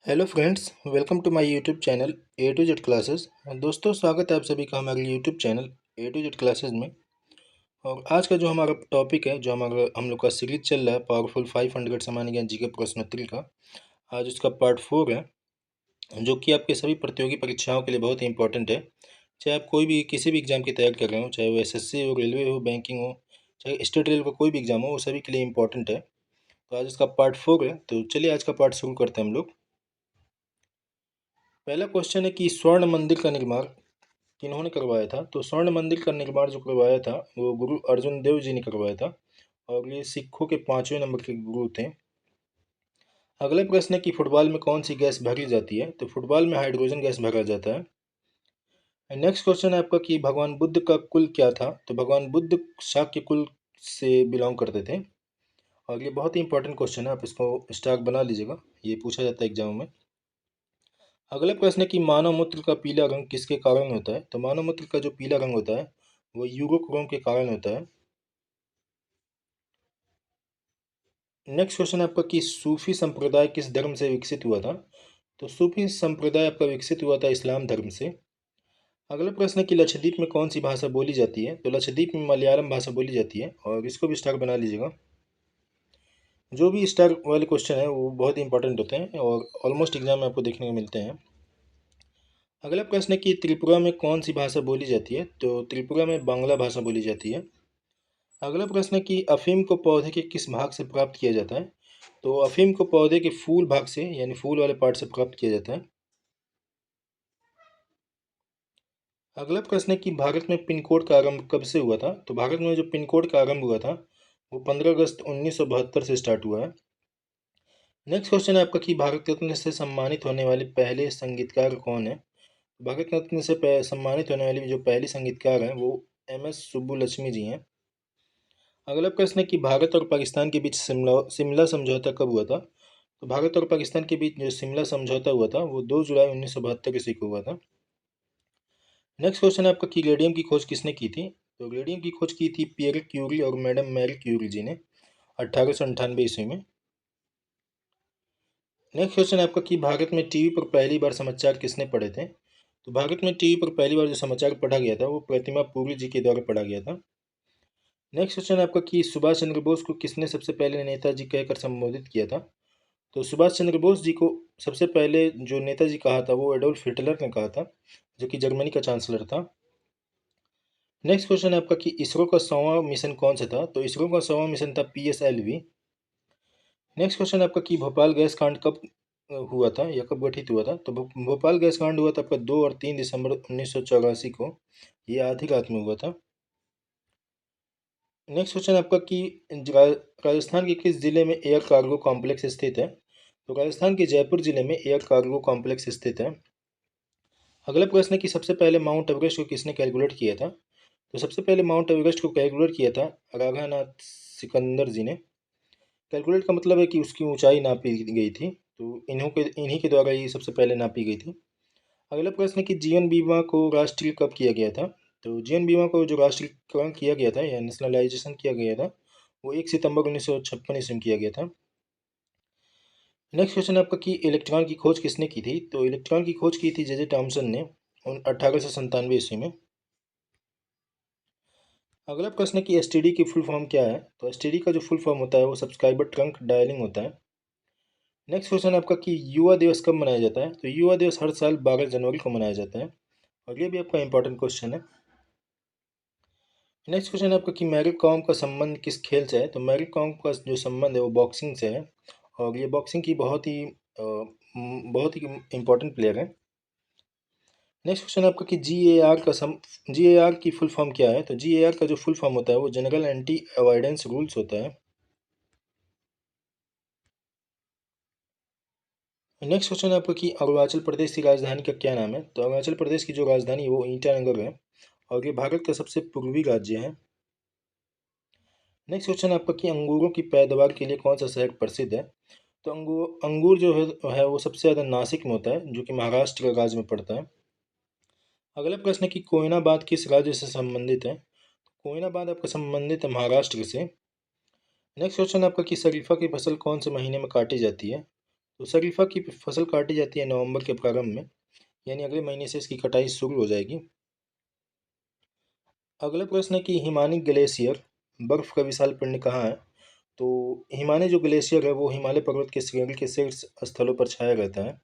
Hello friends, welcome to my YouTube channel A to Z classes. दोस्तों, स्वागत है आप सभी का हमारे YouTube channel A to Z classes में। और आज का जो हमारा टॉपिक है, जो हमारा हम लोग का सीरीज चल रहा है पावरफुल 500 सामान्य ज्ञान जीके प्रश्नोत्तरी का, आज उसका पार्ट 4 है, जो कि आपके सभी प्रतियोगी परीक्षाओं के लिए बहुत ही इंपॉर्टेंट है। चाहे आप कोई भी किसी भी एग्जाम की तैयारी कर रहे हो, चाहे वो एसएससी हो, रेलवे हो, बैंकिंग हो, चाहे स्टेट रेल का कोई भी एग्जाम हो, वो सभी के लिए इंपॉर्टेंट है। तो आज इसका पार्ट 4 है, तो चलिए आज का पार्ट शुरू करते हैं हम लोग। पहला क्वेश्चन है कि स्वर्ण मंदिर का निर्माण किन्होंने करवाया था। तो स्वर्ण मंदिर का निर्माण जो करवाया था वो गुरु अर्जुन देव जी ने करवाया था, और ये सिखों के 5वें नंबर के गुरु थे। अगला प्रश्न है कि फुटबॉल में कौन सी गैस भरी जाती है। तो फुटबॉल में हाइड्रोजन गैस भरा जाता है। नेक्स्ट क्वेश्चन है आपका कि भगवान बुद्ध का कुल क्या था। तो भगवान बुद्ध शाक्य कुल से बिलोंग करते थे। और ये बहुत ही इंपॉर्टेंट क्वेश्चन है, आप इसको स्टार बना लीजिएगा, ये पूछा जाता है एग्जाम में। अगला प्रश्न है कि मानव मूत्र का पीला रंग किसके कारण होता है। तो मानव मूत्र का जो पीला रंग होता है वो यूरोक्रोम के कारण होता है। नेक्स्ट क्वेश्चन है आपका कि सूफी संप्रदाय किस धर्म से विकसित हुआ था। तो सूफी संप्रदाय आपका विकसित हुआ था इस्लाम धर्म से। अगला प्रश्न है कि लक्षद्वीप में कौन सी भाषा बोली जाती है। तो लक्षद्वीप में मलयालम भाषा बोली जाती है, और इसको भी स्टार बना लीजिएगा। जो भी स्टार वाले क्वेश्चन है वो बहुत ही इंपॉर्टेंट होते हैं और ऑलमोस्ट एग्जाम में आपको देखने को मिलते हैं। अगला प्रश्न है कि त्रिपुरा में कौन सी भाषा बोली जाती है। तो त्रिपुरा में बांग्ला भाषा बोली जाती है। अगला प्रश्न है कि अफीम को पौधे के किस भाग से प्राप्त किया जाता है। तो अफीम को पौधे के फूल भाग से, यानी फूल वाले पार्ट से प्राप्त किया जाता है। अगला प्रश्न है कि भारत में पिन कोड का आरंभ कब से हुआ था। तो भारत में जो पिन कोड का आरंभ हुआ था वो 15 अगस्त 1972 से स्टार्ट हुआ है। नेक्स्ट क्वेश्चन है आपका कि भारत रत्न से सम्मानित होने वाले पहले संगीतकार कौन है। भारत रत्न से सम्मानित होने वाली जो पहली संगीतकार हैं वो एम एस सुब्बुलक्ष्मी जी हैं। अगला प्रश्न है कि भारत और पाकिस्तान के बीच शिमला शिमला समझौता कब हुआ था। तो भारत और पाकिस्तान के बीच जो शिमला समझौता हुआ था वो 2 जुलाई 1972 ईस्वी को हुआ था। नेक्स्ट क्वेश्चन है आपका कि रेडियम की खोज किसने की थी। तो रेडियम की खोज की थी पियर क्यूरी और मैडम मैरी क्यूरी जी ने 1898 ईस्वी में। नेक्स्ट क्वेश्चन है आपका कि भारत में टीवी पर पहली बार समाचार किसने पढ़े थे। तो भारत में टीवी पर पहली बार जो समाचार पढ़ा गया था वो प्रतिमा पुरी जी के द्वारा पढ़ा गया था। नेक्स्ट क्वेश्चन है आपका कि सुभाष चंद्र बोस को किसने सबसे पहले नेताजी कहकर संबोधित किया था। तो सुभाष चंद्र बोस जी को सबसे पहले जो नेताजी कहा था वो एडोल्फ हिटलर ने कहा था, जो कि जर्मनी का चांसलर था। नेक्स्ट क्वेश्चन है आपका कि इसरो का 100वां मिशन कौन सा था। तो इसरो का 100वां मिशन था PSLV। नेक्स्ट क्वेश्चन है आपका कि भोपाल गैस कांड कब हुआ था या कब गठित हुआ था। तो भोपाल गैस कांड हुआ था आपका 2 और 3 दिसंबर 1984 को, ये आधी रात में हुआ था। नेक्स्ट क्वेश्चन आपका कि राजस्थान के किस जिले में एयर कार्गो कॉम्प्लेक्स स्थित है। तो राजस्थान के जयपुर जिले में एयर कार्गो कॉम्प्लेक्स स्थित है। अगला प्रश्न है कि सबसे पहले माउंट एवरेस्ट को किसने कैलकुलेट किया था। तो सबसे पहले माउंट एवरेस्ट को कैलकुलेट किया था राघानाथ सिकंदर जी ने। कैलकुलेट का मतलब है कि उसकी ऊंचाई नापी गई थी, तो इन्हीं के द्वारा ये सबसे पहले नापी गई थी। अगला प्रश्न है कि जीवन बीमा को राष्ट्रीय कब किया गया था। तो जीवन बीमा को जो राष्ट्रीयकरण किया गया था या नेशनलाइजेशन किया गया था वो 1 सितंबर 1956 ईस्वी में किया गया था। नेक्स्ट क्वेश्चन है आपका कि इलेक्ट्रॉन की खोज किसने की थी। तो इलेक्ट्रॉन की खोज की थी जे जे थॉमसन ने 1897 ईस्वी में। अगला प्रश्न है कि एसटीडी की फुल फॉर्म क्या है। तो एसटीडी का जो फुल फॉर्म होता है वो सब्सक्राइबर ट्रंक डायलिंग होता है। नेक्स्ट क्वेश्चन है आपका कि युवा दिवस कब मनाया जाता है। तो युवा दिवस हर साल 12 जनवरी को मनाया जाता है, और ये भी आपका इंपॉर्टेंट क्वेश्चन है। नेक्स्ट क्वेश्चन है आपका कि मैरी कॉम का संबंध किस खेल से है। तो मैरी कॉम का जो संबंध है वो बॉक्सिंग से है, और ये बॉक्सिंग की बहुत ही इम्पोर्टेंट प्लेयर है। नेक्स्ट क्वेश्चन है आपका कि जी ए आर की फुल फॉर्म क्या है। तो जी ए आर का जो फुल फॉर्म होता है वो जनरल एंटी अवॉइडेंस रूल्स होता है। नेक्स्ट क्वेश्चन है आपका कि अरुणाचल प्रदेश की राजधानी का क्या नाम है। तो अरुणाचल प्रदेश की जो राजधानी है वो ईटानगर है, और ये भारत का सबसे पूर्वी राज्य है। नेक्स्ट क्वेश्चन है आपका कि अंगूरों की पैदावार के लिए कौन सा शहर प्रसिद्ध है। तो अंगूर जो है वो सबसे ज़्यादा नासिक में होता है, जो कि महाराष्ट्र राज्य में पड़ता है। अगला प्रश्न है कि कोयनाबाद किस राज्य से संबंधित है। कोयनाबाद आपका संबंधित है महाराष्ट्र से। नेक्स्ट क्वेश्चन है आपका कि शरीफा की फसल कौन से महीने में काटी जाती है। तो शरीफा की फसल काटी जाती है नवंबर के प्रारंभ में, यानी अगले महीने से इसकी कटाई शुरू हो जाएगी। अगला प्रश्न है कि हिमानी ग्लेशियर बर्फ का विशाल पिंड कहाँ है। तो हिमानी जो ग्लेशियर है वो हिमालय पर्वत के श्रेणी के शीर्ष स्थलों पर छाया रहता है।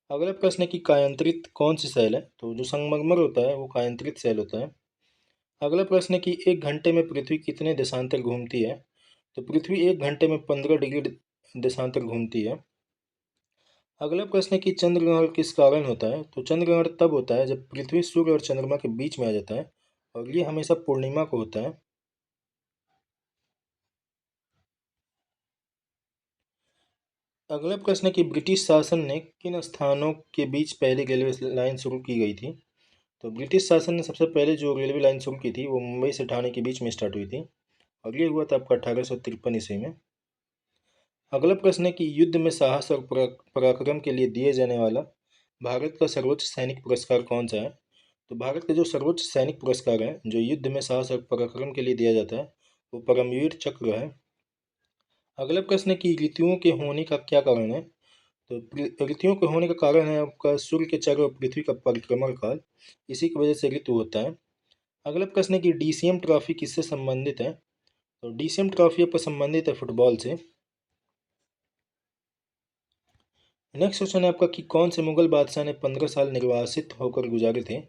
अगला प्रश्न है कि कायांतरित कौन सी सेल है। तो जो संगमरमर होता है वो कायांतरित सेल होता है। अगला प्रश्न है कि एक घंटे में पृथ्वी कितने देशांतर घूमती है। तो पृथ्वी एक घंटे में 15 डिग्री देशांतर घूमती है। अगला प्रश्न है कि चंद्र ग्रहण किस कारण होता है। तो चंद्र ग्रहण तब होता है जब पृथ्वी सूर्य और चंद्रमा के बीच में आ जाता है, और ये हमेशा पूर्णिमा को होता है। अगला प्रश्न है कि ब्रिटिश शासन ने किन स्थानों के बीच पहली रेलवे लाइन शुरू की गई थी। तो ब्रिटिश शासन ने सबसे पहले जो रेलवे लाइन शुरू की थी वो मुंबई से ठाणे के बीच में स्टार्ट हुई थी, और ये हुआ था आपका 1853 ईस्वी में। अगला प्रश्न है कि युद्ध में साहस और पराक्रम के लिए दिए जाने वाला भारत का सर्वोच्च सैनिक पुरस्कार कौन सा है। तो भारत का जो सर्वोच्च सैनिक पुरस्कार है जो युद्ध में साहस और पराक्रम के लिए दिया जाता है वो परमवीर चक्र है। अगला प्रश्न है कि ऋतुओं के होने का क्या कारण है। तो ऋतुओं के होने का कारण है आपका सूर्य के चारों ओर पृथ्वी का परिक्रमण काल, इसी की वजह से ऋतु होता है। अगला प्रश्न है कि डीसीएम ट्रॉफी किससे संबंधित है। तो डीसीएम ट्रॉफी आपका संबंधित है फुटबॉल से। नेक्स्ट क्वेश्चन है आपका कि कौन से मुगल बादशाह ने 15 साल निर्वासित होकर गुजारे थे।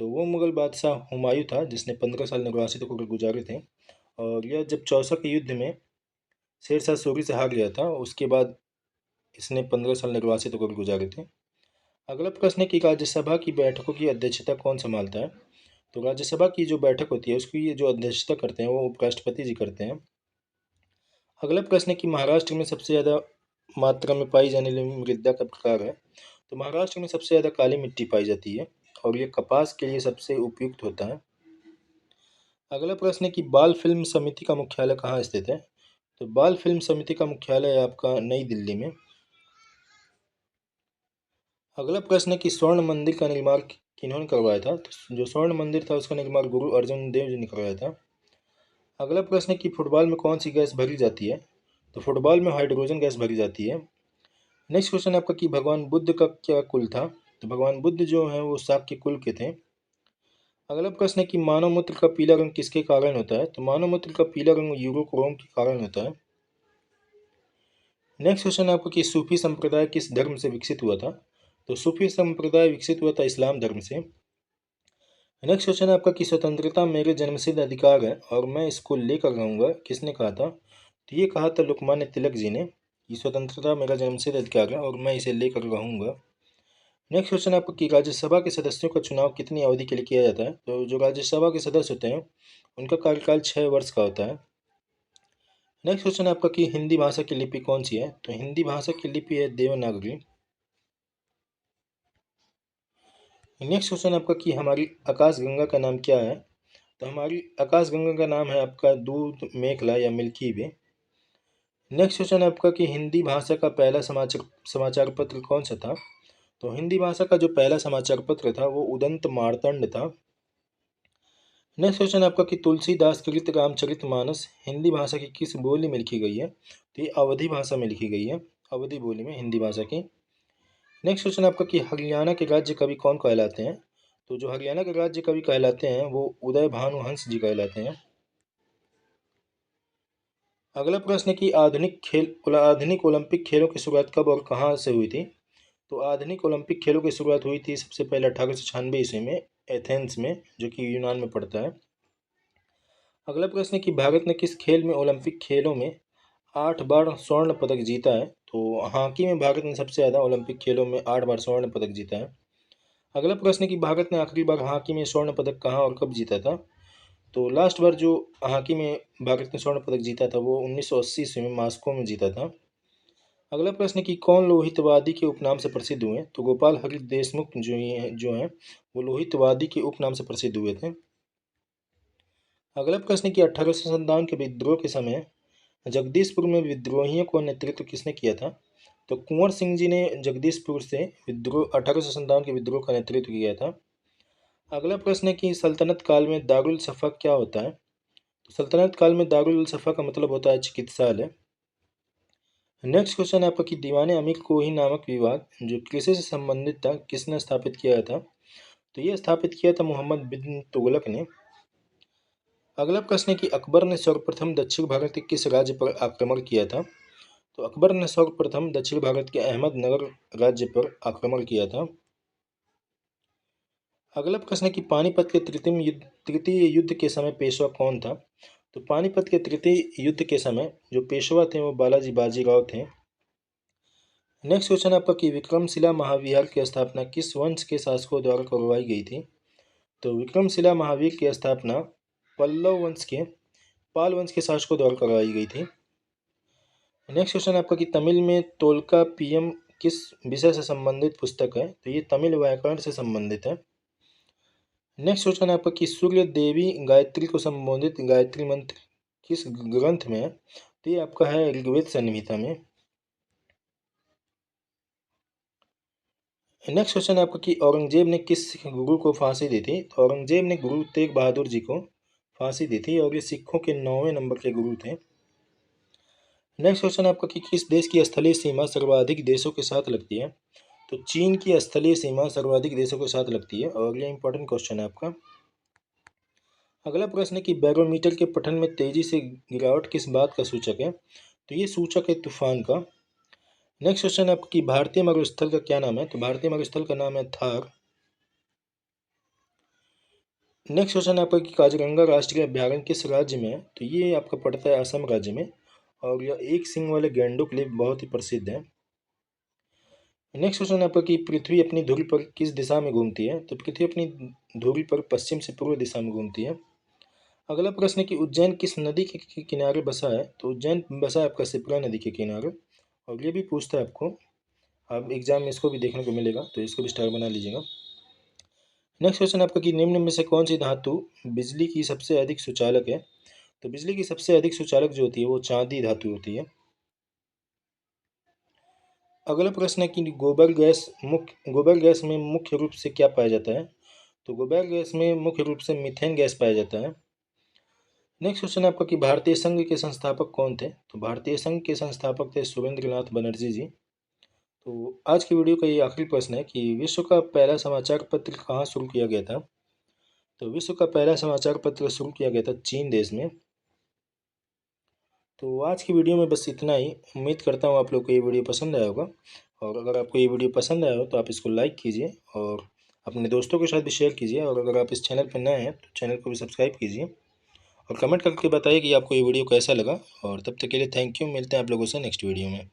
तो वो मुगल बादशाह हुमायूं था जिसने 15 साल निर्वासित होकर गुजारे थे, और यह जब चौसा के युद्ध में शेरशाह सूरी से हार गया था उसके बाद इसने 15 साल निर्वासित होकर गुजारे थे। अगला प्रश्न है कि राज्यसभा की बैठकों की अध्यक्षता कौन संभालता है। तो राज्यसभा की जो बैठक होती है उसकी जो अध्यक्षता करते हैं वो उपराष्ट्रपति जी करते हैं। अगला प्रश्न है कि महाराष्ट्र में सबसे ज़्यादा मात्रा में पाई जाने वाली मृदा का प्रकार है। तो महाराष्ट्र में सबसे ज़्यादा काली मिट्टी पाई जाती है, और ये कपास के लिए सबसे उपयुक्त होता है। अगला प्रश्न है कि बाल फिल्म समिति का मुख्यालय कहाँ स्थित है। तो बाल फिल्म समिति का मुख्यालय है आपका नई दिल्ली में। अगला प्रश्न है कि स्वर्ण मंदिर का निर्माण किन्होंने करवाया था। तो जो स्वर्ण मंदिर था उसका निर्माण गुरु अर्जुन देव जी ने करवाया था। अगला प्रश्न है कि फुटबॉल में कौन सी गैस भरी जाती है। तो फुटबॉल में हाइड्रोजन गैस भरी जाती है। नेक्स्ट क्वेश्चन है आपका कि भगवान बुद्ध का क्या कुल था। तो भगवान बुद्ध जो है वो शाक्य कुल के थे। अगला प्रश्न है कि मानव मूत्र का पीला रंग किसके कारण होता है। तो मानव मूत्र का पीला रंग यूरोक्रोम के कारण होता है। नेक्स्ट क्वेश्चन है आपका कि सूफी संप्रदाय किस धर्म से विकसित हुआ था। तो सूफी संप्रदाय विकसित हुआ था इस्लाम धर्म से। नेक्स्ट क्वेश्चन है आपका कि स्वतंत्रता मेरे जन्मसिद्ध अधिकार है और मैं इसको लेकर रहूंगा, किसने कहा था। तो ये कहा था लोकमान्य तिलक जी ने कि स्वतंत्रता मेरा जन्मसिद्ध अधिकार है और मैं इसे लेकर रहूंगा। नेक्स्ट क्वेश्चन है आपका कि राज्यसभा के सदस्यों का चुनाव कितनी अवधि के लिए किया जाता है। तो जो राज्यसभा के सदस्य होते हैं उनका कार्यकाल 6 वर्ष का होता है। नेक्स्ट क्वेश्चन है आपका कि हिंदी भाषा की लिपि कौन सी है। तो हिंदी भाषा की लिपि है देवनागरी। नेक्स्ट क्वेश्चन आपका कि हमारी आकाशगंगा का नाम क्या है। तो हमारी आकाशगंगा का नाम है आपका दूध मेखला या मिल्की वे। नेक्स्ट क्वेश्चन है आपका कि हिंदी भाषा का पहला समाचार समाचार पत्र कौन सा था। तो हिंदी भाषा का जो पहला समाचार पत्र था वो उदंत मार्तंड था। नेक्स्ट क्वेश्चन है आपका कि तुलसीदास कृत रामचरितमानस हिंदी भाषा की किस बोली में लिखी गई है। तो ये अवधी भाषा में लिखी गई है, अवधी बोली में हिंदी भाषा की। नेक्स्ट क्वेश्चन आपका कि हरियाणा के राज्य कवि कौन कहलाते हैं। तो जो हरियाणा के राज्य कवि कहलाते हैं वो उदय भानु हंस जी कहलाते हैं। अगला प्रश्न है कि आधुनिक ओलंपिक खेलों की शुरुआत कब और कहाँ से हुई थी। तो आधुनिक ओलंपिक खेलों की शुरुआत हुई थी सबसे पहले 1896 ईस्वी में एथेंस में, जो कि यूनान में पड़ता है। अगला प्रश्न है कि भारत ने किस खेल में ओलंपिक खेलों में 8 बार स्वर्ण पदक जीता है। तो हॉकी में भारत ने सबसे ज़्यादा ओलंपिक खेलों में 8 बार स्वर्ण पदक जीता है। अगला प्रश्न है कि भारत ने आखिरी बार हॉकी में स्वर्ण पदक कहाँ और कब जीता था। तो लास्ट बार जो हॉकी में भारत ने स्वर्ण पदक जीता था वो 1980 ईस्वी में मॉस्को में जीता था। अगला प्रश्न है कि कौन लोहितवादी के उपनाम से प्रसिद्ध हुए। तो गोपाल हरि देशमुख जो हैं वो लोहितवादी के उपनाम से प्रसिद्ध हुए थे। अगला प्रश्न है कि 1857 के विद्रोह के समय जगदीशपुर में विद्रोहियों को नेतृत्व किसने किया था। तो कुंवर सिंह जी ने जगदीशपुर से विद्रोह 1857 के विद्रोह का नेतृत्व किया था। अगला प्रश्न है कि सल्तनत काल में दारुल सफ़ा क्या होता है। तो सल्तनत काल में दारुल सफ़ा का मतलब होता है चिकित्सालय। नेक्स्ट क्वेश्चन है आपका कि दीवाने अमीर को ही नामक विवाद जो कृषि से संबंधित था किसने स्थापित किया था? तो ये स्थापित किया था मोहम्मद बिन तुगलक ने। अगला प्रश्न है कि अकबर ने सर्वप्रथम दक्षिण भारत के किस राज्य पर आक्रमण किया था? तो अकबर ने सर्वप्रथम दक्षिण भारत के अहमदनगर राज्य पर आक्रमण किया था। अगला प्रश्न है कि पानीपत के तृतीय युद्ध के समय पेशवा कौन था? तो पानीपत के तृतीय युद्ध के समय जो पेशवा थे वो बालाजी बाजीराव थे। नेक्स्ट क्वेश्चन है आपका कि विक्रमशिला महाविहार की स्थापना किस वंश के शासकों द्वारा करवाई गई थी? तो विक्रमशिला महावीर की स्थापना पल्लव वंश के पाल वंश के शासकों द्वारा करवाई गई थी। नेक्स्ट क्वेश्चन है आपका कि तमिल में तोलका पीएम किस विषय से संबंधित पुस्तक है? तो ये तमिल व्याकरण से संबंधित है। नेक्स्ट क्वेश्चन है आपका कि सूर्य देवी गायत्री को संबोधित गायत्री मंत्र किस ग्रंथ में है? तो ये आपका है ऋग्वेद संहिता में। नेक्स्ट क्वेश्चन है आपका कि औरंगजेब ने किस गुरु को फांसी दी थी? तो औरंगजेब ने गुरु तेग बहादुर जी को फांसी दी थी और ये सिखों के 9वें नंबर के गुरु थे। नेक्स्ट क्वेश्चन है आपका कि किस देश की स्थलीय सीमा सर्वाधिक देशों के साथ लगती है? तो चीन की स्थलीय सीमा सर्वाधिक देशों के साथ लगती है और ये इंपॉर्टेंट क्वेश्चन है आपका। अगला प्रश्न है कि बैरोमीटर के पठन में तेजी से गिरावट किस बात का सूचक है? तो ये सूचक है तूफान का। नेक्स्ट क्वेश्चन है आपका कि भारतीय मरुस्थल का क्या नाम है? तो भारतीय मरुस्थल का नाम है थार। नेक्स्ट क्वेश्चन है आपका कि काजीरंगा राष्ट्रीय अभ्यारण्य किस राज्य में है? तो ये आपका पड़ता है असम राज्य में और यह एक सींग वाले गैंडों के लिए बहुत ही प्रसिद्ध है। नेक्स्ट क्वेश्चन है आपका कि पृथ्वी अपनी धुरी पर किस दिशा में घूमती है? तो पृथ्वी अपनी धुरी पर पश्चिम से पूर्व दिशा में घूमती है। अगला प्रश्न है कि उज्जैन किस नदी के किनारे बसा है? तो उज्जैन बसा है आपका शिप्रा नदी के किनारे और ये भी पूछता है आपको, अब एग्जाम में इसको भी देखने को मिलेगा तो इसको भी स्टार बना लीजिएगा। नेक्स्ट क्वेश्चन आपका कि निम्न में से कौन सी धातु बिजली की सबसे अधिक सुचालक है? तो बिजली की सबसे अधिक सुचालक जो होती है वो चांदी धातु होती है। अगला प्रश्न है कि गोबर गैस में मुख्य रूप से क्या पाया जाता है? तो गोबर गैस में मुख्य रूप से मीथेन गैस पाया जाता है। नेक्स्ट क्वेश्चन है आपका कि भारतीय संघ के संस्थापक कौन थे? तो भारतीय संघ के संस्थापक थे सुरेंद्रनाथ बनर्जी जी। तो आज की वीडियो का ये आखिरी प्रश्न है कि विश्व का पहला समाचार पत्र कहाँ शुरू किया गया था? तो विश्व का पहला समाचार पत्र शुरू किया गया था चीन देश में। तो आज की वीडियो में बस इतना ही। उम्मीद करता हूँ आप लोग को ये वीडियो पसंद आया होगा और अगर आपको ये वीडियो पसंद आया हो तो आप इसको लाइक कीजिए और अपने दोस्तों के साथ भी शेयर कीजिए और अगर आप इस चैनल पर नए हैं तो चैनल को भी सब्सक्राइब कीजिए और कमेंट करके बताइए कि आपको ये वीडियो कैसा लगा और तब तक के लिए थैंक यू। मिलते हैं आप लोगों से नेक्स्ट वीडियो में।